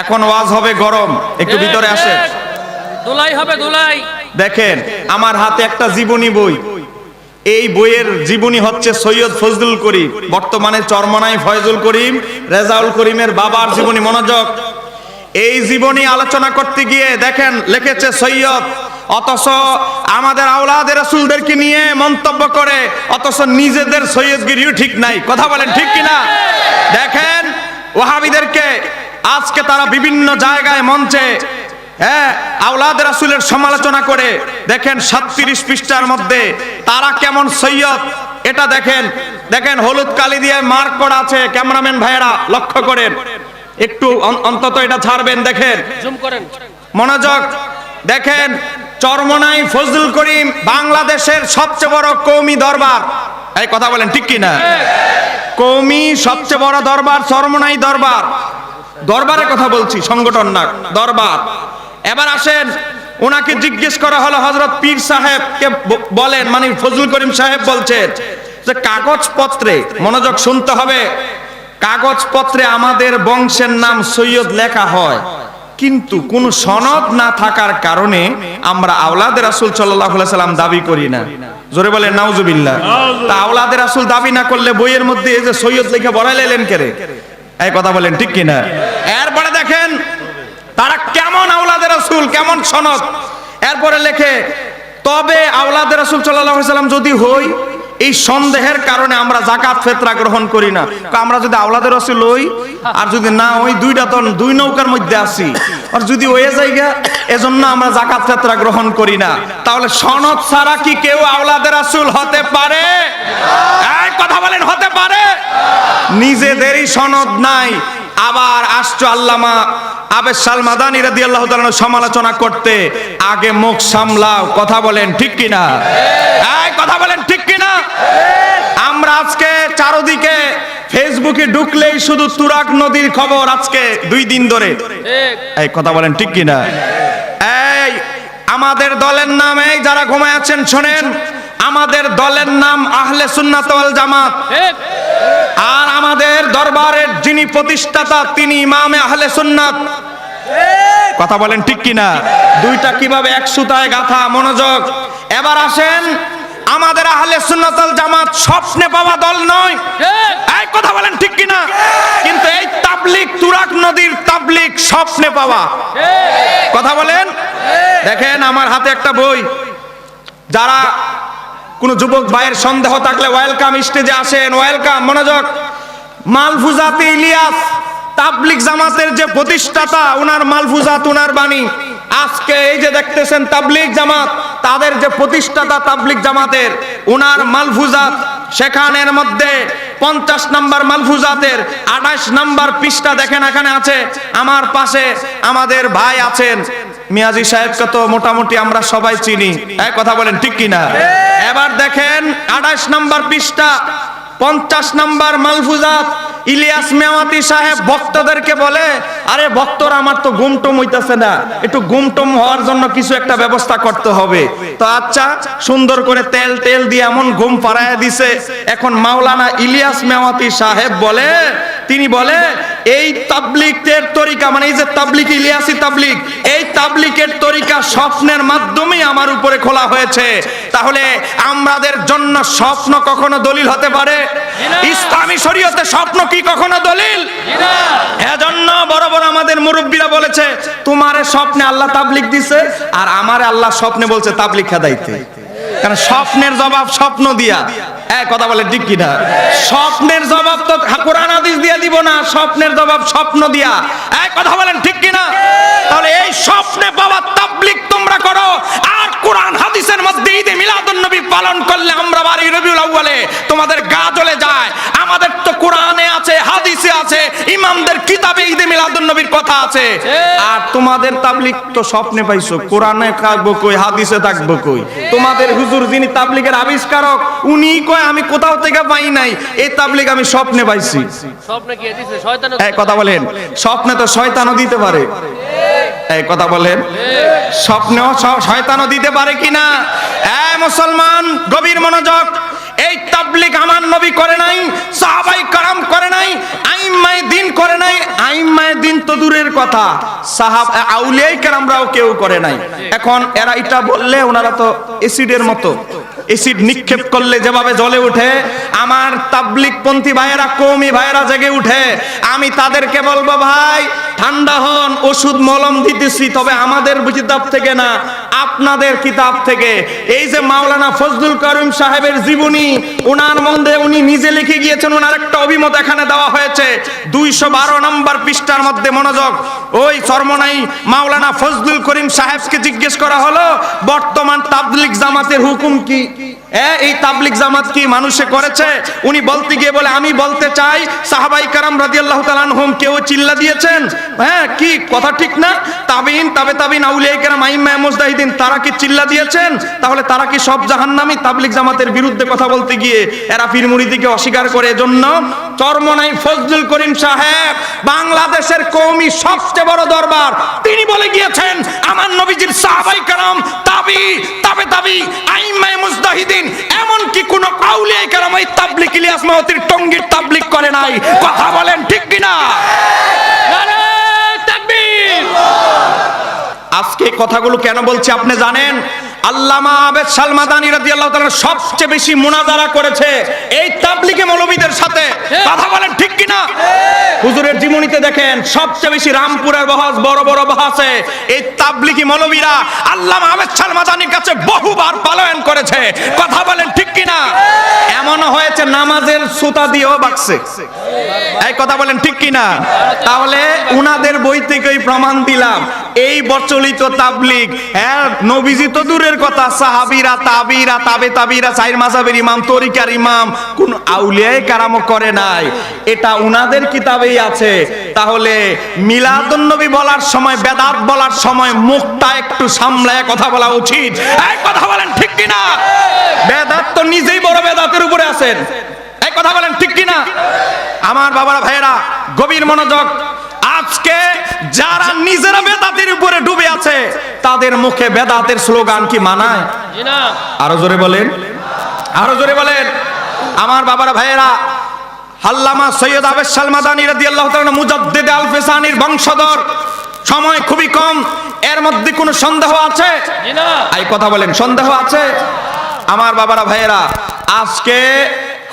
এখন ওয়াজ হবে গরম, একটু ভিতরে আসেন। দোলাই হবে দোলাই। দেখেন আমার হাতে একটা জীবনী বই, এই বইয়ের জীবনী হচ্ছে সৈয়দ ফজলুল করিম, বর্তমানে চরমনাই ফয়জুল করিম রেজাউল করিমের বাবার জীবনী। মনোযোগ, এই জীবনী আলোচনা করতে গিয়ে দেখেন লিখেছে সৈয়দ, অথচ আমাদের আওলাদের রাসূলদেরকে নিয়ে মন্তব্য করে, অথচ নিজেদের সৈয়দগিরিও ঠিক নাই। কথা বলেন ঠিক কিনা? দেখেন ওয়াহাবিদেরকে আজকে তারা বিভিন্ন জায়গায় মঞ্চে আওলাদের রাসূলের সমালোচনা করে। দেখেন 37 পৃষ্ঠার মধ্যে তারা কেমন সৈয়দ এটা দেখেন। দেখেন হলুদ কালি দিয়ে মার্ক করা আছে, ক্যামেরাম্যান ভাইয়েরা লক্ষ্য করেন, একটু অন্তত এটা ছাড়বেন। দেখেন জুম করেন, মনোযোগ দেখেন। চরমনাই ফজলুল করিম বাংলাদেশের সবচেয়ে বড় কওমি দরবার। এই কথা বলেন ঠিক কিনা? কওমি সবচেয়ে বড় দরবার চরমনাই দরবার। দরবারের কথা বলছি, সংগঠন না, দরবার। এবার আসেন, ওনাকে জিজ্ঞেস করা হলো হযরত পীর সাহেবকে বলেন, মানে ফজলুল করিম সাহেব বলছেন যে কাগজপত্রে, মনোযোগ শুনতে হবে, কাগজপত্রে আমাদের বংশের নাম সৈয়দ লেখা হয়, কিন্তু কোন সনদ না থাকার কারণে আমরা আওলাদে রাসূল সাল্লাল্লাহু আলাইহি সাল্লাম দাবি করি না। জোরে বলেন নাউজুবিল্লাহ। তা আওলাদে রাসূল দাবি না করলে বইয়ের মধ্যে এই যে সৈয়দ লিখে বড়াইলেন কেরে? এই কথা বলেন ঠিক কিনা? এরপরে দেখেন তারা কেমন আওলাদে রাসূল, কেমন সনদ। এরপরে লেখে, তবে আওলাদে রাসূল সাল্লাল্লাহু আলাইহি সাল্লাম যদি হই, এই সন্দেহের কারণে আমরা যাকাত ফিতরা গ্রহণ করি না। আমরা যদি আওলাদে রাসূল হই আর যদি না হই, দুইটা তো দুই নৌকার মধ্যে আছি, আর যদি হয়ে যায়গা এজন্য আমরা যাকাত ফিতরা গ্রহণ করি না। তাহলে সনদ ছাড়া কি কেউ আওলাদে রাসূল হতে পারে? এই কথা বলেন, হতে পারে? নিজেদেরই সনদ নাই, আবার আসছো আল্লামা আবেদ শাল মাদানী রাদিয়াল্লাহু তাআলা সমালোচনা করতে, আগে মুখ সামলাও। কথা বলেন ঠিক কিনা? এই কথা বলেন ঠিক কিনা? আমরা আজকে চারদিকে ফেসবুকে ঢুকলেই শুধু তুরাগ নদীর খবর, আজকে 2 দিন ধরে। এই কথা বলেন ঠিক কিনা? এই আমাদের দলের নাম, এই যারা ঘুমায় আছেন শোনেন, আমাদের দলের নাম আহলে সুন্নাত ওয়াল জামাত। আর আমাদের দরবারের যিনি প্রতিষ্ঠাতা তিনি ইমামে আহলে সুন্নাত। কথা বলেন ঠিক কিনা? দুইটা কিভাবে এক সুতায় গাঁথা। মনোযোগ, এবার আসেন, আমাদের আহলে সুন্নাত ওয়াল জামাত স্বপ্নে পাওয়া দল নয়। এই কথা বলেন ঠিক কিনা? কিন্তু এই তাবলীগ, তুরাগ নদীর তাবলীগ স্বপ্নে পাওয়া। কথা বলেন। দেখেন আমার হাতে একটা বই, যারা কোন যুবক ভাইয়ের সন্দেহ থাকলে ওয়েলকাম, স্টেজে আসেন, ওয়েলকাম। মনোযোগ, মালফুজাতে ইলিয়াস তাবলীগ জামাতের যে প্রতিষ্ঠাতা, উনার মালফুজাত, উনার বাণী। আজকে এই যে দেখতেছেন তাবলীগ জামাত, তাদের যে প্রতিষ্ঠাতা তাবলীগ জামাতের, উনার মালফুজাত, সেখানের মধ্যে 50 নম্বর মালফুজাতের 28 নম্বর পৃষ্ঠা দেখেন, এখানে আছে। আমার পাশে আমাদের ভাই আছেন মিয়াজি সাহেবকে তো মোটামুটি আমরা সবাই চিনি। এক কথা বলেন ঠিক কিনা? এবার দেখেন 28 নম্বর পৃষ্ঠা 50 নম্বর মালফুজাত, ইলিয়াস মেওয়াতি সাহেব ভক্তদেরকে বলে, আরে ভক্তরা আমার তো গুমটুম হইতেছে না, একটু গুমটুম হওয়ার জন্য কিছু একটা ব্যবস্থা করতে হবে। তো আচ্ছা, সুন্দর করে তেল দিয়ে এমন ঘুম পাড়ায় দিছে। এখন মাওলানা ইলিয়াস মেওয়াতি সাহেব বলে, তিনি বলে এই তাবলীগের তরিকা, মানে এই যে তাবলীগ, ইলিয়াসি তাবলীগ, এই তাবলীগের তরিকা স্বপ্নের মাধ্যমে আমার উপরে খোলা হয়েছে। তাহলে আমাদের জন্য স্বপ্ন কখনো দলিল হতে পারে? ইসলামী শরীয়তে স্বপ্ন কি কখনো দলিল? এজন্য বড় বড় আমাদের মুরব্বীরা বলেছে, তোমারে স্বপ্নে আল্লাহ তাবলীগ দিছে, আর আমারে আল্লাহ স্বপ্নে বলছে তাবলীগ খেদাইতে। কারণ স্বপ্নের জবাব স্বপ্ন দিয়া। এক কথা বলে ঠিক কিনা? স্বপ্নের জবাব তো কোরআন হাদিস দিয়ে দিব না, স্বপ্নের জবাব স্বপ্ন দিয়া। এক কথা বলেন ঠিক কিনা? তাহলে এই স্বপ্নে পাওয়া তাবলীগ তোমরা করো, আর কোরআন হাদিসের মধ্যে ঈদে মিলাদুন নবী পালন করলে আমরা বাড়ি রবিউল আউয়ালে তোমাদের গা জ্বলে যায়। আমাদের তো কোরআনে আছে, হাদিসে আছে, ইমামদের কিতাবে ঈদে মিলাদুন নবীর কথা আছে। আর তোমাদের তাবলীগ তো স্বপ্নে পাইছো, কোরআনে থাকবো কই, হাদিসে থাকবো কই? তোমাদের হুজুর যিনি তাবলীগের আবিষ্কারক, উনি কয় আমি কোথাও থেকে পাই নাই, এই তাবলীগ আমি স্বপ্নে পাইছি। স্বপ্নে কি দিছে? শয়তান। এই কথা বলেন, স্বপ্নে তো শয়তানও দিতে পারে। এই কথা বলেন, স্বপ্নেও শয়তানও দিতে পারে কিনা? এই মুসলমান গভীর মনোযোগ, এই তাবলীগ আমার নবী করে নাই, সাহাবায়ে کرام করে নাই, আইম্মায়ে দ্বীন করে নাই। আইম্মায়ে দ্বীন তো দূরের কথা, সাহাবা আউলিয়ায়ে কেরামরাও কেউ করে নাই। এখন এরা এটা বললে ওনারা তো এসিডের মতো, এসিড নিক্ষেপ করলে যেভাবে জ্বলে ওঠে, আমার তাবলীগ পন্থী ভাইয়েরা, কওমি ভাইয়েরা জেগে উঠে। আমি তাদেরকে বলবো, ভাই ঠান্ডা হন, ওষুধ মলম দিতেছি, তবে আমাদের কিতাব থেকে না, আপনাদের কিতাব থেকে। এই যে মাওলানা ফজলুল করিম সাহেবের জীবনী, ওনার মধ্যে উনি নিজে লিখে গিয়েছেন, ওনার একটা অভিমত এখানে দেওয়া হয়েছে 212 নম্বর পৃষ্ঠার মধ্যে। মনোযোগ, ওই চরমনাই মাওলানা ফজলুল করিম সাহেবকে জিজ্ঞেস করা হলো, বর্তমান তাবলীগ জামাতের হুকুম কি? এই তাবলীগ জামাত কি মানুষে করেছে? উনি বলতে গিয়ে বলে, আমি বলতে চাই সাহাবায়ে کرام রাদিয়াল্লাহু তাআলা আনহুম কেউ চিল্লা দিয়েছেন? হ্যাঁ, কি কথা ঠিক না? তাবিঈন, তাবে তাবিঈন, আউলিয়ায়ে কেরাম, আইম্মায়ে মুজতাহিদিন, তারা কি চিল্লা দিয়েছেন? তাহলে তারা কি সব জাহান্নামী? তাবলীগ জামাতের বিরুদ্ধে কথা বলতে গিয়ে এরা পীর মুরিদিকে অস্বীকার করে। এজন্য চরমনাই ফজলুল করিম সাহেব বাংলাদেশের কওমি সবচেয়ে বড় দরবার, তিনি বলে গিয়েছেন, আমার নবীজির সাহাবায়ে کرام, তাবি, তাবে তাবি, আইম্মায়ে মুজতাহিদিন, এমনকি কোন আউলিয়ায়ে কেরাম এই তাবলীগ ইলিয়াস মাহমুদের টঙ্গীর তাবলীগ করে নাই। কথা বলেন ঠিক কিনা? নারে তাকবীর। আজকে কথাগুলো কেন বলছি আপনি জানেন? আল্লামা আবেদ সালমাদানি রাদিয়াল্লাহু তাআলা সবচেয়ে বেশি মুনাজারা করেছে এই তাবলীগে মৌলবীদের সাথে। কথা বলেন ঠিক কিনা? হুজুরের জীবনীতে দেখেন, সবচেয়ে বেশি রামপুরের বহাস, বড় বড় বহাসে এই তাবলীগী মৌলবীরা আল্লামা আবেদ সালমাদানির কাছে বহুবার পালায়ন করেছে। কথা বলেন ঠিক কিনা? এমনও হয়েছে নামাজের সুতা দিয়েও বাকছে। এই কথা বলেন ঠিক কিনা? তাহলে উনাদের বই থেকেই প্রমাণ দিলাম, এই প্রচলিত তাবলীগ, হ্যাঁ নবীজি তো দূরের কথা, সাহাবীরা, তাবিরা, তাবে তাবিরা, চার মাযহাবের ইমাম, তরিকার ইমাম, কোন আউলিয়ায়ে কেরামও করে নাই। এটা উনাদের কিতাবেই আছে। তাহলে মিলাদুন নবী বলার সময়, বেদাত বলার সময় মুখটা একটু সামলায় কথা বলা উচিত। এই কথা বলেন ঠিক কিনা? বেদাত তো নিজেই বড় বেদাতের উপরে আছেন। এই কথা বলেন ঠিক কিনা? আমার বাবারা, ভাইয়েরা, গভীর মনোযোগ। আজকে যারা নিজেরা বেদাতের উপরে ডুবে আছে, তাদের মুখে বেদাতের স্লোগান কি মানায়? জি না। আরো জোরে বলেন, আরো জোরে বলেন। আমার বাবারা, ভাইয়েরা, আল্লামা সৈয়দ আবেদ সালমাদানি রাদিয়াল্লাহু তাআলা মুজাদ্দিদ আল ফিসানির বংশধর। সময় খুবই কম, এর মধ্যে কোনো সন্দেহ আছে? জি না। এই কথা বলেন, সন্দেহ আছে? আমার বাবারা, ভাইয়েরা, আজকে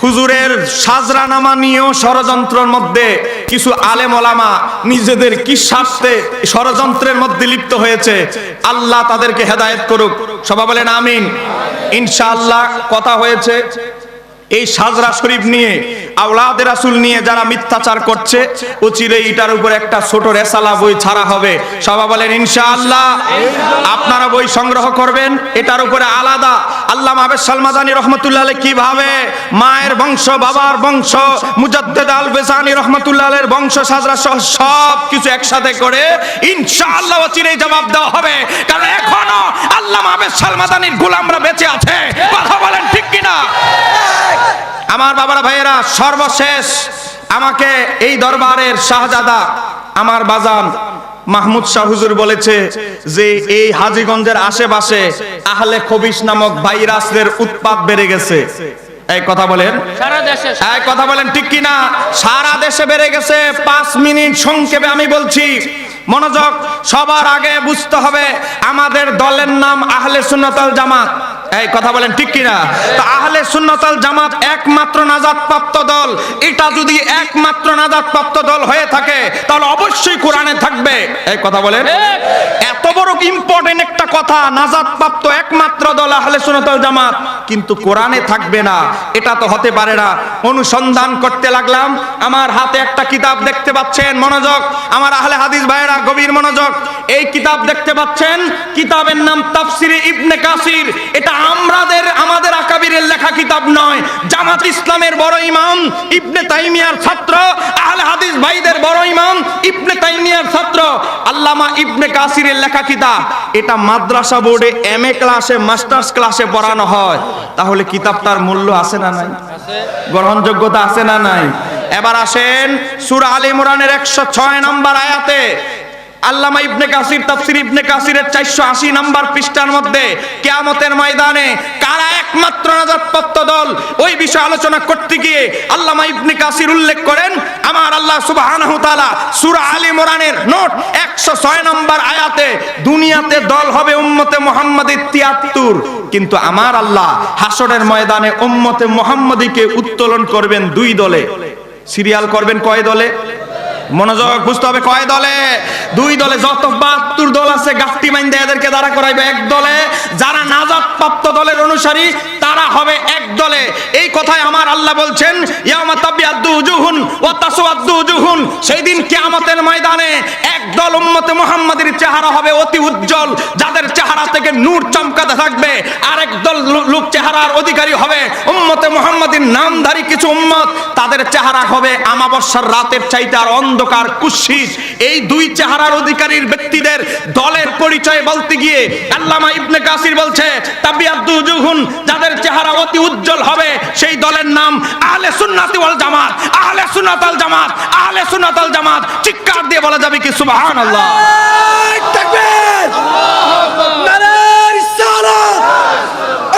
হুজুরের সাজরানামা নিয়েও ষড়যন্ত্রের মধ্যে কিছু আলেম ওলামা নিজেদের কি স্বার্থে ষড়যন্ত্রের মধ্যে লিপ্ত হয়েছে। আল্লাহ তাদেরকে হেদায়েত করুক। সবাই বলেন আমিন। ইনশাআল্লাহ কথা হয়েছে এই সাজরা শরীফ নিয়ে, আওলাদে রাসূল নিয়ে যারা মিথ্যাচার করছে, অচিরেই এটার উপর একটা ছোট রেসালা বই ছাড়া হবে। সবাই বলেন ইনশাআল্লাহ। আপনারা বই সংগ্রহ করবেন, এটার উপরে আলাদা আল্লামা আবেদ সালমাদানি রহমাতুল্লাহ আলাইহি কিভাবে মায়ের বংশ, বাবার বংশ, মুজাদ্দিদ আল ফিসানি রহমাতুল্লাহ আলাইহির বংশ, সাজরা সহ সব কিছু একসাথে করে ইনশাআল্লাহ অচিরেই জবাব দেওয়া হবে। কারণ এখনো আল্লামা আবেদ সালমাদানির গোলামরা বেঁচে আছে। কথা বলেন ঠিক কিনা? আমার বাবারা, ভাইয়েরা, সর্বশেষ আমাকে এই দরবারের শাহজাদা আমার বাজান মাহমুদ শাহ হুজুর বলেছে যে এই হাজীগঞ্জের আশেপাশে আহলে খবিশ নামক ভাইরাসের উৎপাত বেড়ে গেছে। এই কথা বলেন, সারা দেশে। এই কথা বলেন ঠিক কিনা? সারা দেশে বেড়ে গেছে। 5 মিনিট সংক্ষেপে আমি বলছি, মনোযোগ। সবার আগে বুঝতে হবে আমাদের দলের নাম আহলে সুন্নাত ওয়াল জামাত। এই কথা বলেন ঠিক কিনা? তো আহলে সুন্নাত ওয়াল জামাত একমাত্র নাজাতপ্রাপ্ত দল। এটা যদি একমাত্র নাজাতপ্রাপ্ত দল হয়ে থাকে তাহলে অবশ্যই কোরআনে থাকবে। এই কথা বলেন। এত বড় ইম্পর্টেন্ট একটা কথা, নাজাতপ্রাপ্ত একমাত্র দল আহলে সুন্নাত ওয়াল জামাত, কিন্তু কোরআনে থাকবে না, এটা তো হতে পারে না। অনুসন্ধান করতে লাগলাম, আমার হাতে একটা কিতাব দেখতে পাচ্ছেন, মনোযোগ আমার আহলে হাদিস ভাইয়েরা, গভীর মনোযোগ। এই কিতাব দেখতে পাচ্ছেন, কিতাবের নাম তাফসিরে ইবনে কাসির। এটা আমাদের আকাবিরের লেখা কিতাব নয়, জামাত ইসলামের বড় ইমাম ইবনে তাইমিয়ার ছাত্র, আহলে হাদিস ভাইদের বড় ইমাম ইবনে তাইমিয়ার ছাত্র আল্লামা ইবনে কাসিরের লেখা কিতাব। এটা মাদ্রাসা বোর্ডে এমএ ক্লাসে, মাস্টার্স ক্লাসে পড়ানো হয়। তাহলে কিতাবটার মূল্য আছে না নাই? গ্রহণযোগ্যতা আছে না নাই? এবার আসেন সূরা আলে ইমরানের 106 নম্বর আয়াতে আল্লামা ইবনে কাসির তাফসীর ইবনে কাসিরের 480 নম্বর পৃষ্ঠার মধ্যে কিয়ামতের ময়দানে কারা একমাত্র নাজাতপ্রাপ্ত দল ওই বিষয়ে আলোচনা করতে গিয়ে আল্লামা ইবনে কাসির উল্লেখ করেন, আমার আল্লাহ সুবহানাহু ওয়া তাআলা সূরা আলে ইমরানের নোট 106 নম্বর আয়াতে দুনিয়াতে দল হবে উম্মতে মুহাম্মাদের 73, কিন্তু আমার আল্লাহ হাসরের ময়দানে উম্মতে মুহাম্মাদীকে উত্তোলন করবেন 2 দলে। সিরিয়াল করবেন কয় দলে? মনোযোগ বুঝতে হবে, কয় দলে? 2 দলে। যত 72 দল আছে গাফতি মাইন্দে এদেরকে দাঁড়া করাইবে এক দলে, যারা নাজাত প্রাপ্ত দলের অনুসারী তারা হবে এক দলে। এই কথাই আমার আল্লাহ বলছেন, ইয়াউমা তাবিয়াদ্দু উজুহুন ওয়া তাসওয়াদ্দু উজুহুন, সেই দিন কিয়ামতের ময়দানে এক দল উম্মতে মুহাম্মাদের চেহারা হবে অতি উজ্জ্বল, যাদের চেহারা থেকে নূর চমকাতে থাকবে। আরেক দল লোক চেহারার অধিকারী হবে উম্মতে মুহাম্মাদের নামধারী কিছু উম্মত, তাদের চেহারা হবে আমাবস্যার রাতের চাইতে আর অন্ধকার কুৎসিত। এই 2 চেহারার অধিকারীর ব্যক্তিদের দলের পরিচয় বলতে গিয়ে আল্লামা ইবনে কাসির বলছে, তাবিয়াদ্দু উজুহুন, যাদের চেহারা অতি উজ্জ্বল হবে সেই দলের নাম আহলে সুন্নাত ওয়াল জামাত। আহলে সুন্নাত ওয়াল জামাত, আহলে সুন্নাত ওয়াল জামাত, চিৎকার দিয়ে বলা যাবে কি সুবহানাল্লাহ? তাকবীর! নারায়ে রিসালাত!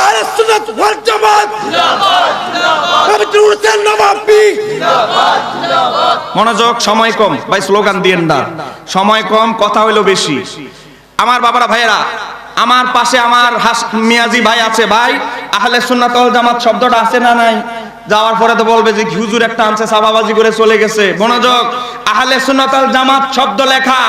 আহলে সুন্নাত ওয়াল জামাত! পবিত্র উরসের নবাবী! মনোযোগ, সময় কম ভাই, স্লোগান দিয়েন না, সময় কম, কথা হইলো বেশি। আমার বাবারা ভাইয়েরা, আমার পাশে আমার মিয়াজি ভাই আছে। ভাই, আহলে সুন্নাত ওয়াল জামাত শব্দটা আছে না নাই? যাওয়ার পরে তো বলবে যে হুজুর একটা আনছে সাবাবাজি করে চলে গেছে। মনোযোগ, আহলে সুন্নাত ওয়াল জামাত শব্দ লেখা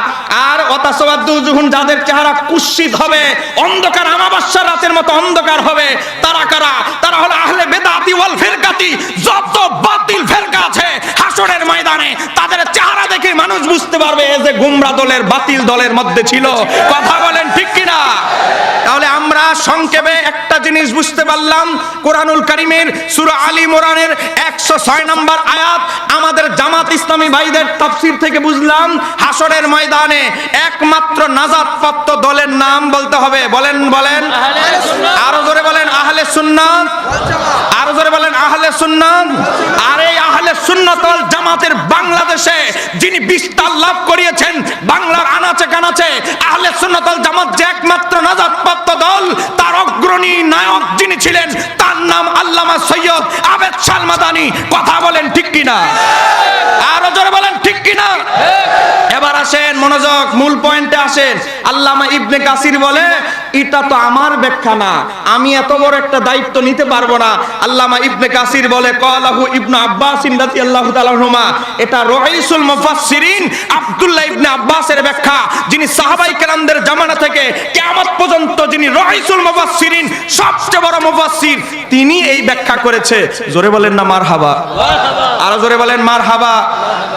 আর ওয়াতাসাওয়াদ্দু উজুহুন, যাদের চেহারা কুৎসিত হবে, অন্ধকার আমাবস্যার রাতের মতো অন্ধকার হবে। তারা কারা? তারা হলো আহলে বেদাতি ওয়াল ফিরকাতি। যত বাতিল ফিরকা আছে হাসরের ময়দানে তাদের চেহারা দেখে মানুষ বুঝতে পারবে এই যে গুমরা দলের বাতিল দলের মধ্যে ছিল। কথা বলেন ঠিক কিনা? তাহলে আমরা সংক্ষেপে একটা জিনিস বুঝতে পারলাম, কোরআনুল কারীমের সূরা আলে ইমরানের 106 নম্বর আয়াত আমাদের জামাত ইসলামী ভাইদের তাফসীর থেকে বুঝলাম হাসরের ময়দানে একমাত্র নাজাতপ্রাপ্ত দলের নাম বলতে হবে। বলেন বলেন, আরো জোরে বলেন আহলে সুন্নাত, আরো জোরে বলেন আহলে সুন্নাত। আর এই আহলে সুন্নাত ওয়াল জামাতের বাংলাদেশে যিনি বিস্তার লাভ করিয়েছেন, বাংলার আনাচে কানাচে আহলে সুন্নাত ওয়াল জামাত যে একমাত্র নাজাতপ্রাপ্ত দল, তার অগ্রণী নায়ক যিনি ছিলেন তার নাম আল্লামা সৈয়দ আবেদ শাহ মাদানী। কথা বলেন ঠিক কিনা? আরো জোরে বলেন ঠিক কিনা? এবার আসেন, মনোযোগ, মূল পয়েন্টে আসেন। আল্লামা ইবনে কাসির বলে, এটা তো আমার ব্যাখ্যা না, আমি এত বড় একটা দায়িত্ব নিতে পারবো না। আল্লামা ইবনে কাসির বলে, ক্বালাহু ইবনে আব্বাস রাদিয়াল্লাহু তাআলা আনহুমা, এটা রাইসুল মুফাসসিরিন আব্দুল্লাহ ইবনে আব্বাসের ব্যাখ্যা, যিনি সাহাবায়ে কেরামদের জামানা থেকে কিয়ামত পর্যন্ত যিনি রাইসুল মুফাসসিরিন, সবচেয়ে বড় মুফাসসির, তিনি এই ব্যাখ্যা করেছে। জোরে বলেন না মারহাবা? আরো জোরে বলেন মারহাবা।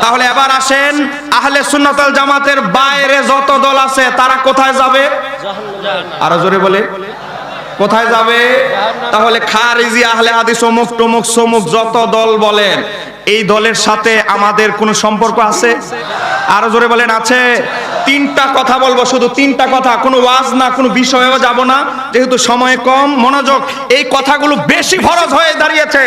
তাহলে এবার আসেন, আহলে সুন্নাত ওয়াল জামাতের বাইরে যত দল আছে তারা কোথায় যাবে? আরো জোরে বলে, কোথায় যাবে? তাহলে খারিজি, আহলে হাদিস, অমুক টমুক সমুক যত দল বলেন, এই দলের সাথে আমাদের কোনো সম্পর্ক আছে? আরো জোরে বলেন আছে? 3টা কথা বলবো, শুধু 3টা কথা, কোনো ওয়াজ না, কোনো বিষয়েও যাব না, যেহেতু সময় কম। মনোযোগ, এই কথাগুলো বেশি ফরজ হয়ে দাঁড়িয়েছে।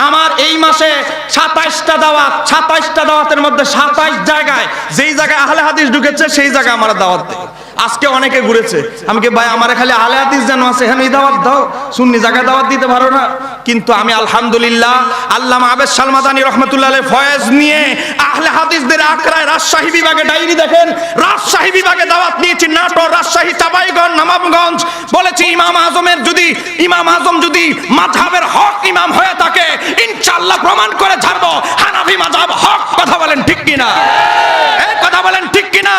আমার এই মাসে 27টা দাওয়াত, 27টা দাওয়াতের মধ্যে 27 জায়গায়, যেই জায়গায় আহলে হাদিস ঢুকেছে সেই জায়গায় আমার দাওয়াত দেয়। আজকে অনেকে ঘুরেছে, আমি কি ভাই আমার খালি আহলে হাদিস যেন আছে, এখানে দাওয়াত দাও, সুন্নি জায়গায় দাওয়াত দিতে পারো না? কিন্তু আমি আলহামদুলিল্লাহ আল্লামা আবেদ শাহ মাদানী রাহমাতুল্লাহ আলাইহি ফয়েজ নিয়ে আহলে হাদিসদের আকরায় রাজশাহী বিভাগে ডায়েরি দেখেন, রাজশাহী বিভাগে দাওয়াত নিয়েছি, নাটোর, রাজশাহী, চাঁপাইগঞ্জ, নবাবগঞ্জ। বলেছি ইমাম আজম যদি মাযহাবের হক ইমাম হয়ে থাকে ইনশাআল্লাহ প্রমাণ করে ছাড়বো হানাফি মাযহাব হক। কথা বলেন ঠিক কিনা? এই কথা বলেন ঠিক কিনা?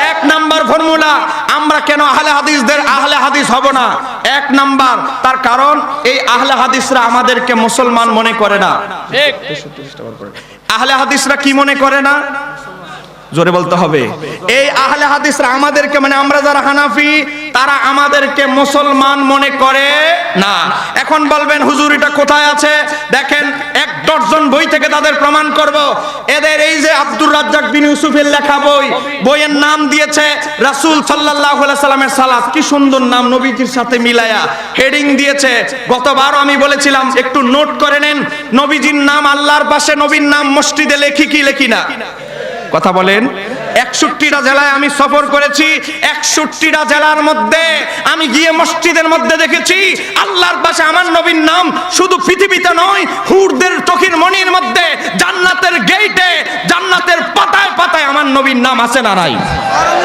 1 নাম্বার ফর্মুলা, আমরা কেন আহলে হাদিস হব না? 1 নাম্বার, তার কারণ এই আহলে হাদিসরা আমাদেরকে মুসলমান মনে করে না। ঠিক। আহলে হাদিসরা কি মনে করে না? জোরে বলতে হবে। এই আহলে হাদিসরা আমাদেরকে, মানে আমরা যারা হানাফি, তারা আমাদেরকে মুসলমান মনে করে না। এখন বলবেন হুজুর এটা কোথায় আছে? দেখেন, 1 ডজন বই থেকে তাদের প্রমাণ করব। এদের এই যে আব্দুর রাজ্জাক বিন ইউসুফের লেখা বইয়ের নাম দিয়েছে রাসূল সাল্লাল্লাহু আলাইহি সাল্লামের সালাত। কি সুন্দর নাম, নবীজির সাথে মিলায়া হেডিং দিয়েছে। গতবার আমি বলেছিলাম একটু নোট করে নেন, নবীজির নাম আল্লাহর পাশে, নবীর নাম মসজিদে লেখি কি লেখি না? কথা বলেন। 61টা জেলায় আমি সফর করেছি। 61টা জেলার মধ্যে আমি গিয়ে মসজিদের মধ্যে দেখেছি আল্লাহর পাশে আমার নবীর নাম শুধু পৃথিবীতে নয়, হুরদের চোখের মনির মধ্যে, জান্নাতের গেটে, জান্নাতের পাতায় পাতায় আমার নবীর নাম আছে না নাই?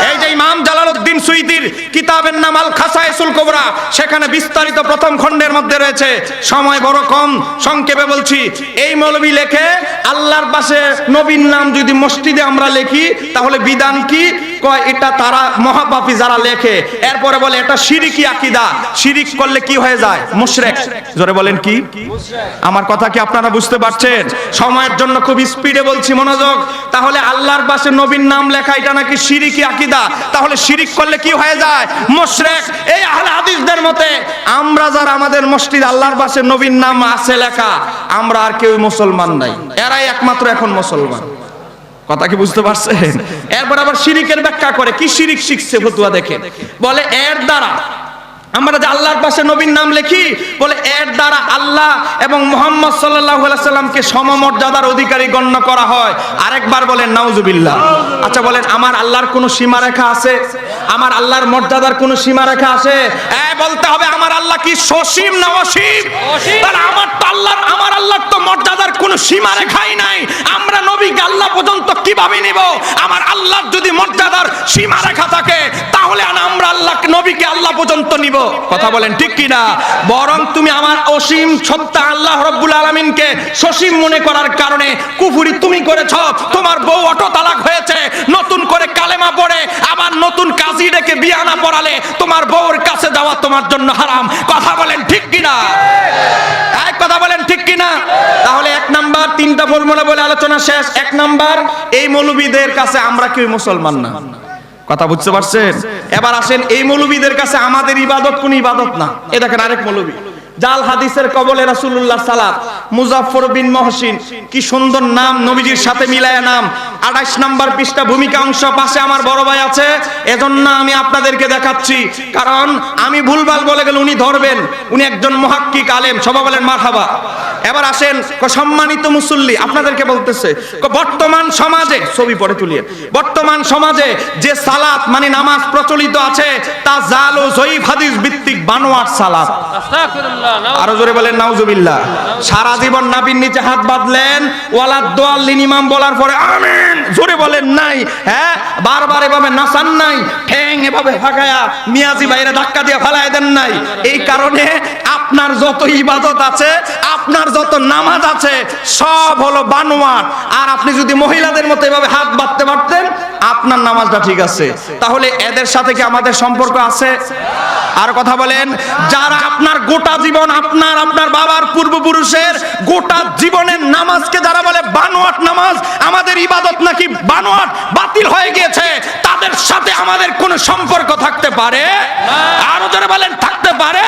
এই যে ইমাম জালালউদ্দিন সুয়ুতীর কিতাবের নাম আল খাসায়েসুল কুবরা, সেখানে বিস্তারিত প্রথম খণ্ডের মধ্যে রয়েছে। সময় বড় কম, সংক্ষেপে বলছি। এই মৌলবী লেখে আল্লাহর পাশে নবীর নাম যদি মসজিদে আমরা লিখি তাহলে বিধান কি? কয় এটা তারা মহাপাপী যারা লেখে। এরপরে বলে এটা শিরকি আকীদা, শিরিক করলে কি হয়ে যায়? মুশরিক। জোরে বলেন কি? আমার কথা কি আপনারা বুঝতে পারছেন? সময়ের জন্য খুব স্পিডে বলছি, মনোযোগ। তাহলে আল্লাহর পাশে নবীর নাম লেখা এটা নাকি শিরকি আকীদা, তাহলে শিরিক করলে কি হয়ে যায়? মুশরিক। এই আহলে হাদিসদের মতে আমরা যারা আমাদের মসজিদ আল্লাহর পাশে নবীর নাম আছে লেখা, আমরা আর কেউ মুসলমান নাই, এরাই একমাত্র এখন মুসলমান। কথা কি বুঝতে পারছেন? এরপর আবার শিরিকের ব্যাখ্যা করে, কি শিরিক শিখছে ফতুয়া দেখে, বলে এর দ্বারা আমরা যে আল্লাহর পাশে নবীর নাম লিখি, বলে এর দ্বারা আল্লাহ এবং মুহাম্মদ সাল্লাল্লাহু আলাইহি সাল্লামকে সমমর্যাদার অধিকারী গণ্য করা হয়। আরেকবার বলেন নাউজুবিল্লাহ। আচ্ছা বলেন, আমার আল্লাহর কোনো সীমারেখা আছে? আমার আল্লাহর মর্যাদার কোনো সীমারেখা আছে? বলতে হবে আমার আল্লাহ কি সসীম না অসীম? তাহলে আমার আল্লাহর তো মর্যাদার কোনো সীমারেখাই নাই। আমরা নবীকে আল্লাহ পর্যন্ত কিভাবে নিব? আমার আল্লাহর যদি মর্যাদার সীমারেখা থাকে তাহলে আমরা আল্লাহকে নবীকে আল্লাহ পর্যন্ত নিব। কথা বলেন ঠিক কি না? বরং তুমি আমার অসীম সত্তা আল্লাহ রাব্বুল আলামিনকে সসীম মনে করার কারণে কুফরি তুমি করেছো। তোমার বউ অটো তালাক হয়েছে, নতুন করে কালেমা পড়ে আবার নতুন কাজী ডেকে বিয়ে না পড়ালে তোমার বউর কাছে যাওয়া তোমার জন্য হারাম। কথা বলেন ঠিক কি না? এক কথা বলেন ঠিক কি না? তাহলে এক নাম্বার, তিনটা ফর্মুলা বলে আলোচনা শেষ। এক নাম্বার, এই মৌলবীদের কাছে আমরা কেউ মুসলমান না। কথা বুঝতে পারছেন? এবার আসেন, এই মৌলবীদের কাছে আমাদের ইবাদত কোন ইবাদত না। এই দেখেন আরেক মৌলবী, জাল হাদিসের কবলে রাসূলুল্লাহ সালাত, মুজাফফর বিন মহসিন, কি সুন্দর নাম, নবীজির সাথে মিলায়া নাম। 28 নাম্বার পৃষ্ঠা ভূমিকা অংশ, পাশে আমার বড় ভাই আছে, এজন্য আমি আপনাদেরকে দেখাচ্ছি, কারণ আমি ভুলভাল বলে গেলে উনি ধরবেন। উনি একজন মুহাক্কিক আলেম, সবাই বলেন মারহাবা। এবার আসেন, সম্মানিত মুসল্লি, আপনাদেরকে বলতেছে বর্তমান সমাজে, ছবি পরে তুলিয়ে, বর্তমান সমাজে যে সালাত মানে নামাজ প্রচলিত আছে তা জাল ও জয়ীফ হাদিস ভিত্তিক বানোয়াট সালাত। আরো জোরে বলেন নাউজুবিল্লাহ। সারা জীবন নাবির নিচে হাত বাঁধলেন, ওয়ালাদ দোয়াল্লিন ইমাম বলার পরে আমিন জোরে বলেন নাই, হ্যাঁ বারবার এভাবে নাচান নাই, ঠ্যাং এভাবে ফাঁকায়া মিয়াজি বাইরে ধাক্কা দিয়ে ফালায় দেন নাই। এই কারণে আপনার যত ইবাদত আছে, আপনার যত নামাজ আছে সব হলো বানোয়াট। আর আপনি যদি মহিলাদের মতো এভাবে হাত বাঁধতে পারতেন আপনার নামাজটা ঠিক আছে। তাহলে এদের সাথে কি আমাদের সম্পর্ক আছে? আর কথা বলেন, যারা আপনার গোটা জীবন, আপনার বাবার পূর্বপুরুষের গোটা জীবনের নামাজকে যারা বলে বানোয়াট নামাজ, আমাদের ইবাদত নাকি বানোয়াট, বাতিল হয়ে গিয়েছে, তাদের সাথে আমাদের কোনো সম্পর্ক থাকতে পারে? আরো যারা বলেন থাকতে পারে?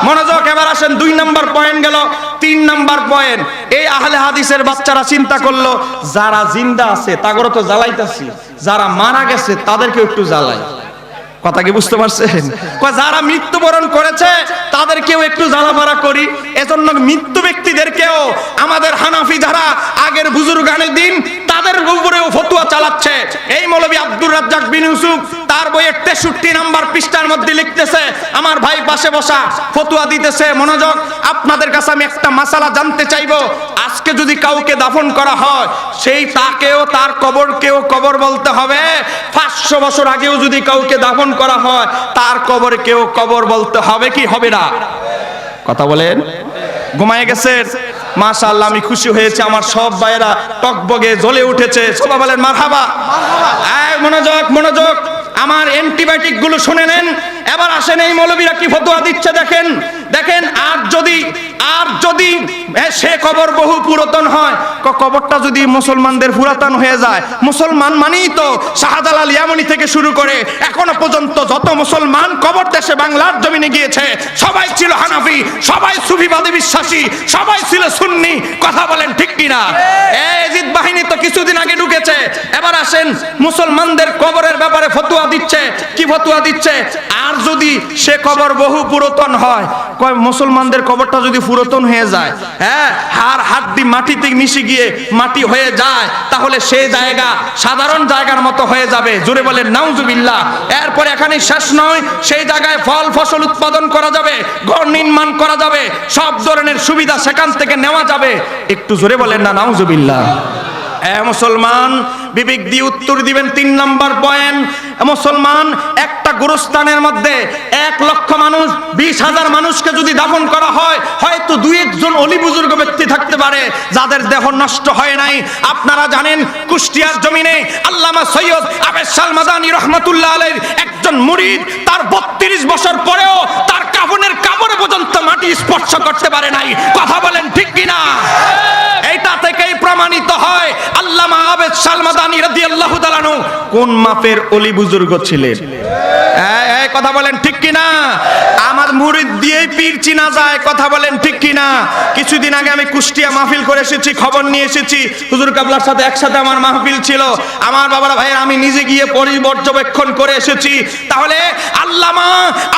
মনোযোগ। এবার আসেন, 2 নাম্বার পয়েন্ট গেল। 3 নাম্বার পয়েন্ট, এই আহলে হাদিসের বাচ্চারা চিন্তা করলো যারা জিন্দা আছে তাগরও তো জ্বালাইতাছি, যারা মারা গেছে তাদেরকে একটু জ্বালাই। কথা কি বুঝতে পারছেন? যারা মৃত্যুবরণ করেছে তাদেরকেও একটু জ্বালাপাড়া করি। এজন্য মৃত্যু ব্যক্তিদেরকেও আমাদের হানাফি যারা আগের বুজুর্গানের দিন, তাদের উপরেও ফতোয়া চালাচ্ছে। এই মৌলভী আব্দুর রাজ্জাক বিন ইউসুফ তার বইয়ের 63 নাম্বার পৃষ্ঠার মধ্যে লিখতেছে, আমার ভাই পাশে বসা ফতোয়া দিতেছে। মনোযোগ, আপনাদের কাছে আমি একটা মাসালা জানতে চাইবো। আজকে যদি কাউকে দাফন করা হয়, সেই তাকেও তার কবরকেও কবর বলতে হবে। 500 বছর আগেও যদি কাউকে দাফন করা হয়, তার কবরকেও কবর বলতে হবে কি হবে না? কথা বলেন। ঘুমায় গেছেন? মাশাআল্লাহ, আমি খুশি হয়েছে, আমার সব ভাইয়েরা টকবগে জ্বলে উঠেছে, সবাই বলেন মারহাবা। মনোযোগ, মনোযোগ, আমার অ্যান্টিবায়োটিক গুলো শুনে নেন। এবার আসেন, এই মৌলবীরা কি ফতোয়া দিচ্ছে দেখেন। দেখেন, আর যদি সে কবর বহু পুরাতন হয়, কবরটা যদি মুসলমানদের পুরাতন হয়ে যায়, মুসলমান মানেই তো শাহজালাল ইয়ামানি থেকে শুরু করে এখনো পর্যন্ত যত মুসলমান কবর দেশে বাংলার জমিনে গিয়েছে সবাই ছিল হানাফি, সবাই সুফিবাদী বিশ্বাসী, সবাই ছিল সুন্নি। কথা বলেন ঠিক কিনা? এজিদ বাহিনী তো কিছুদিন আগে ঢুকেছে। এবার আসেন, মুসলমানদের কবরের ব্যাপারে ফতোয়া দিচ্ছে। কি ফতোয়া দিচ্ছে? আর যদি সে কবর বহু পুরাতন হয়, কয় মুসলমানদের কবরটা যদি পুরাতন হয়ে যায়, হ্যাঁ, হাড় হাড্ডি মাটিতে মিশে গিয়ে মাটি হয়ে যায়, তাহলে সেই জায়গা সাধারণ জায়গার মতো হয়ে যাবে। জোরে বলেন নাউজুবিল্লাহ। এরপর এখানে শেষ নয়, সেই জায়গায় ফল ফসল উৎপাদন করা যাবে, ঘর নির্মাণ করা যাবে, সব ধরনের সুবিধা সেখান থেকে নেওয়া যাবে। একটু জোরে বলেন না নাউজুবিল্লাহ। মুসলমান, বিবেক দিয়ে উত্তর দিবেন। 3 নম্বর পয়েন্ট, মুসলমান, একটা গোরস্থানের মধ্যে 1 লক্ষ মানুষ, 20,000 মানুষকে যদি দাফন করা হয়, হয়তো 2-1 জন অলি বুজুর্গ ব্যক্তি থাকতে পারে যাদের দেহ নষ্ট হয় নাই। আপনারা জানেন কুষ্টিয়ার জমিনে আল্লামা সৈয়দ আবেদ শাহ মাদানী রহমাতুল্লাহ আলাইহির একজন মুরিদ, তার 32 বছর পরেও তার কাফনের কাপড়ে পর্যন্ত মাটি স্পর্শ করতে পারে নাই। কথা বলেন ঠিক কিনা? এইটা থেকেই প্রমাণিত হয় আল্লামা আবেদ শাহ মাদানী রাদিয়াল্লাহু তাআলা আনহু কোন মাপের অলি বুজুর্গ ছিলেন। এই কথা বলেন ঠিক কিনা? আমার মুরিদ দিয়ে পীর চিনা যায়। কথা বলেন ঠিক কিনা? কিছুদিন আগে আমি কুষ্টিয়া মাহফিল করে এসেছি, খবর নিয়ে এসেছি। হুজুর কাবলার সাথে একসাথে আমার মাহফিল ছিল। আমার বাবারা ভাইয়ের, আমি নিজে গিয়ে পর্যবেক্ষণ করে এসেছি। তাহলে আল্লামা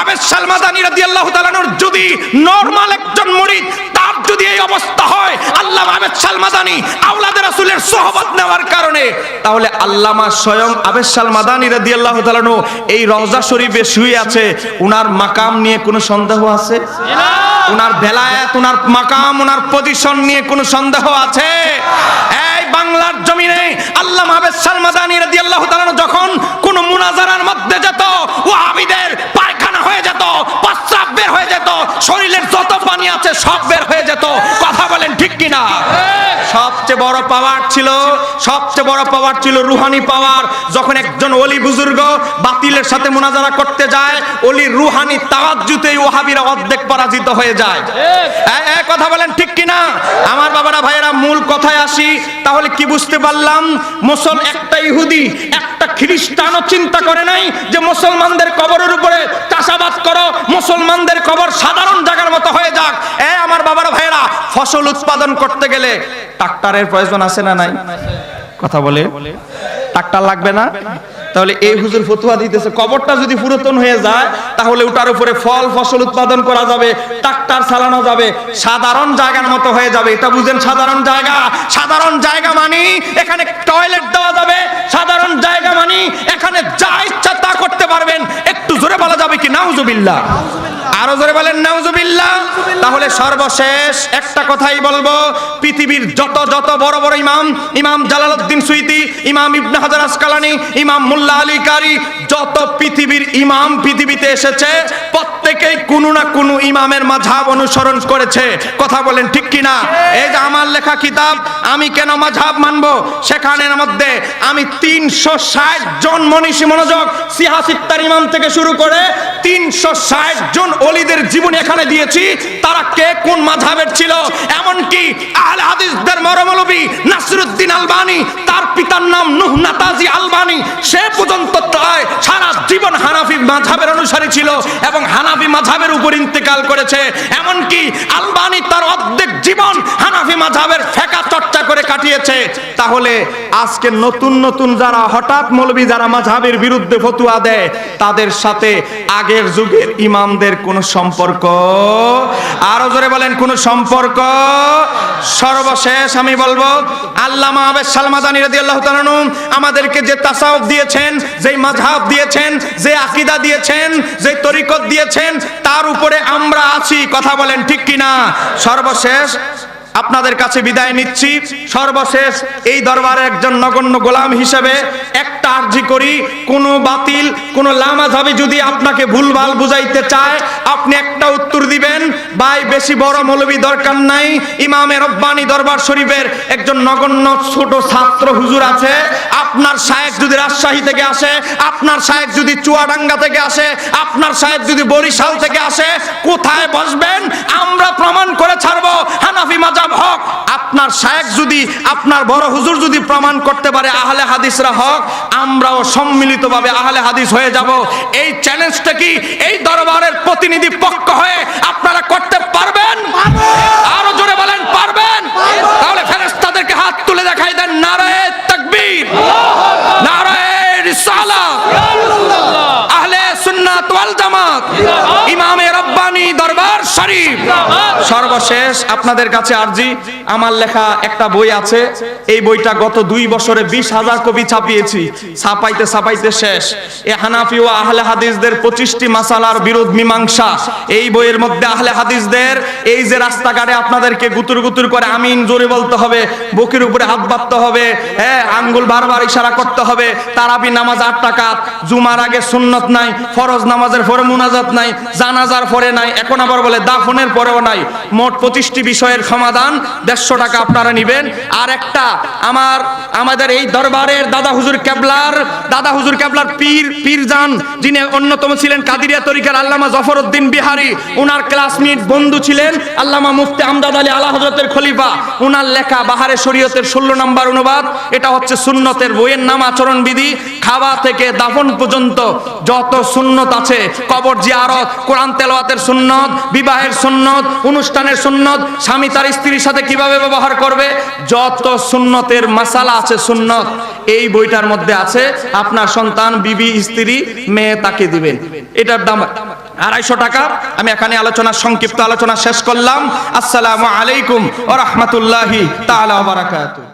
আবেদ শাহ মাদানী রাদিয়াল্লাহু তাআলা আনহুর যদি নরমাল একজন মুরিদ, তার যদি এই অবস্থা হয় আল্লামা আবেদ শাহ মাদানী আওলাদে রাসূলের সোহবত নেওয়ার কারণে, তাহলে আল্লামা স্বয়ং আবেদ শাহ মাদানী রাদিয়াল্লাহু তাআলা আনহু এই রওজা শরীফে শুয়ে আছে, উনার মাকাম নিয়ে কোনো সন্দেহ আছে? উনার বেলায়েত, উনার মাকাম, উনার পজিশন নিয়ে কোনো সন্দেহ আছে? এই বাংলার জমিনে আল্লামা আবেদ শাহ মাদানী রাদিয়াল্লাহু তাআলা আনহু যখন কোন মুনাজারার মধ্যে যেত, ওয়াহাবিদের পায়খানা হয়ে যেত, প্রস্রাব বের হয়ে যেত, শরীরের যত পানি আছে সব বের হয়ে যেত। কথা বলেন ঠিক কিনা? সবচেয়ে বড় পাওয়ার ছিল, সবচেয়ে বড় পাওয়ার ছিল রুহানি পাওয়ার। যখন একজন ওলি বুজুর্গ বাতিলের সাথে মুনাজারা করতে যায়, ওলির রুহানি তাওয়াজ্জুতেই ওয়াহাবিরা অর্ধেক পরাজিত হয়ে যায়। এই কথা বলেন ঠিক কিনা? আমার বাবারা ভাইয়েরা, মূল কথায় আসি। তাহলে কি বুঝতে পারলাম? একটা ইহুদি, একটা খ্রিস্টানও চিন্তা করে নাই যে মুসলমানদের কবরের উপরে চাষাবাদ করো, মুসলমানদের কবর সাধারণ জায়গার মতো হয়ে যাক। আমার বাবারা ভাইয়েরা, ফসল উৎপাদন করতে গেলে ট্রাক্টরের প্রয়োজন আছে না নাই? কথা বলে, ট্রাক্টর লাগবে না? তাহলে এই হুজুর ফতোয়া দিতেছে কবরটা যদি পুরাতন হয়ে যায়, তাহলে ওটার উপরে ফল ফসল উৎপাদন করা যাবে, ট্রাক্টর চালানো যাবে, সাধারণ জায়গার মতো হয়ে যাবে। এটা বুঝেন সাধারণ জায়গা? সাধারণ জায়গা মানে এখানে টয়লেট দেওয়া যাবে, সাধারণ জায়গা মানে এখানে যা ইচ্ছা তা করতে পারবেন। একটু জোরে বলা যাবে কি নাউজুবিল্লাহ? আরো জোরে বলেন নাউজুবিল্লাহ। তাহলে সর্বশেষ একটা কথাই বলবো, পৃথিবীর যত বড় বড় ইমাম জালালউদ্দিন সুয়ুতী, ইমাম ইবনে হাজার আসকালানী, ইমাম মোল্লা আলী কারি, যত পৃথিবীর ইমাম পৃথিবীতে এসেছে, প্রত্যেকেই কোনো না কোনো ইমামের মাযহাব অনুসরণ করেছে। কথা বলেন ঠিক কিনা? এই যে আমার লেখা কিতাব আমি কেন মাযহাব মানবো, সেখানের মধ্যে আমি 360 জন মনীষী, মনোযোগ, সিহা সিত্তার ইমাম থেকে শুরু করে 360 জন ওলিদের জীবন এখানে দিয়েছি। তারা কে কোন মাযহাবের ছিল, এমনকি আহলে হাদিসদের মরমৌলবী নাসিরউদ্দিন আলবানী, তার পিতার নাম নূহ নাতাজি আলবানী, সে পর্যন্ত সারা জীবন হানাফি মাযহাবের অনুসারী ছিল এবং হানাফি মাযহাবের উপর ইন্তেকাল করেছে। এমনকি আলবানী তার অর্ধেক জীবন হানাফি মাযহাবের ফিকহ চর্চা করে কাটিয়েছে। তাহলে আজকে নতুন নতুন যারা হঠাৎ মৌলবী যারা মাযহাবের বিরুদ্ধে ফতোয়া দেয়, তাদের সাথে আগের যুগের ইমামদের কোনো সম্পর্ক? আরো জোরে বলেন, কোনো সম্পর্ক? সর্বশেষ আমি বলবো, আল্লামা আবেদ শাহ মাদানী রাদিয়াল্লাহু তাআলা আনহু আমাদেরকে যে তাসাউফ দিয়েছেন, যে মাযহাব দিয়েছেন, যে আকীদা দিয়েছেন, যে তরিকত দিয়েছেন, তার উপরে আমরা আছি। কথা বলেন ঠিক কিনা? সর্বশেষ আপনাদের কাছে বিদায় নিচ্ছি। সর্বশেষ এই দরবারে একজন নগণ্য গোলাম হিসেবে একটা আরজি করি, কোন বাতিল, কোন লামাযহাবী যদি আপনাকে ভুলভাল বুঝাইতে চায়, আপনি একটা উত্তর দিবেন, ভাই বেশি বড় মৌলবী দরকার নাই, ইমামে রব্বানী দরবার শরীফের একজন নগণ্য ছোট ছাত্র হুজুর আছে, আপনার শায়েখ যদি রাজশাহী থেকে আসে, আপনার শায়েখ যদি চুয়াডাঙ্গা থেকে আসে, আপনার শায়েখ যদি বরিশাল থেকে আসে, কোথায় বসবেন? আমরা প্রমাণ করে ছাড়বো হানাফি মাযহাব হক। আপনার শায়েখ যদি, আপনার বড় হুজুর যদি প্রমাণ করতে পারে আহলে হাদিসরা হক, আমরাও সম্মিলিতভাবে আহলে হাদিস হয়ে যাব। এই চ্যালেঞ্জটা কি এই দরবারের প্রতিনিধি পক্ষ হয়ে আপনারা করতে পারবেন? আরো জোরে বলেন, পারবেন? তাহলে ফেরেশতাদেরকে হাত তুলে দেখাই দেন, নারায়ে তাকবীর, নারায়ে রিসালাত, আহলে সুন্নাত ওয়াল জামাত। শরীফ। সর্বশেষ আপনাদের কাছে আরজি, আমার লেখা একটা বই আছে, এই বইটা গত 2 বছরে 20,000 কপি ছাপিয়েছি, ছাপাইতে শেষ। এ হানাফি ও আহলে হাদিসদের 25টি মাসালার বিরোধ মীমাংসা। এই বইয়ের মধ্যে আহলে হাদিসদের এই যে রাস্তাঘাটে আপনাদেরকে গুতুর করে আমিন জোরে বলতে হবে, বুকের উপরে হাত বাঁধতে হবে, হ্যাঁ আঙ্গুল বারবার ইশারা করতে হবে, তারাবি নামাজ 8 রাকাত, জুমার আগে সুন্নত নাই, ফরজ নামাজের পরে মুনাজাত নাই, জানাজার পরে নাই, এখন আবার বলে দাফনের পরেও নাই। মোট 25টি বিষয়ের সমাধান, 150 টাকা আপনারা নেবেন। আর একটা আমাদের এই দরবারের দাদা হুজুর কেবলার পীরজান, যিনি অন্যতম ছিলেন কাদিরিয়া তরিকার আল্লামা জফরউদ্দিন বিহারী, উনার ক্লাসমেট বন্ধু ছিলেন আল্লামা মুফতি আমদাদ আলী আলা হযরতের খলিফা, উনার লেখা বাহারে শরীয়তের 16 নম্বর অনুবাদ। এটা হচ্ছে সুন্নতের বইয়ের নাম, আচরণ বিধি, খাওয়া থেকে দাফন পর্যন্ত যত সুন্নত আছে, কবর জিয়ারত, কোরআন তেলাওয়াতের সুন্নত, বিবাহের সুন্নত, অনুষ্ঠানের সুন্নত, স্বামী তার স্ত্রীর সাথে কিভাবে ব্যবহার করবে, যত সুন্নতের মাসালা আছে সুন্নত, এই বইটার মধ্যে আছে। আপনার সন্তান, বিবি, স্ত্রী, মেয়ে তাকে দিবেন। এটার দাম 250 টাকা। আমি এখানে সংক্ষিপ্ত আলোচনা শেষ করলাম। আসসালামু আলাইকুম ওয়া রাহমাতুল্লাহি তাআলা ওয়া বারাকাতুহু।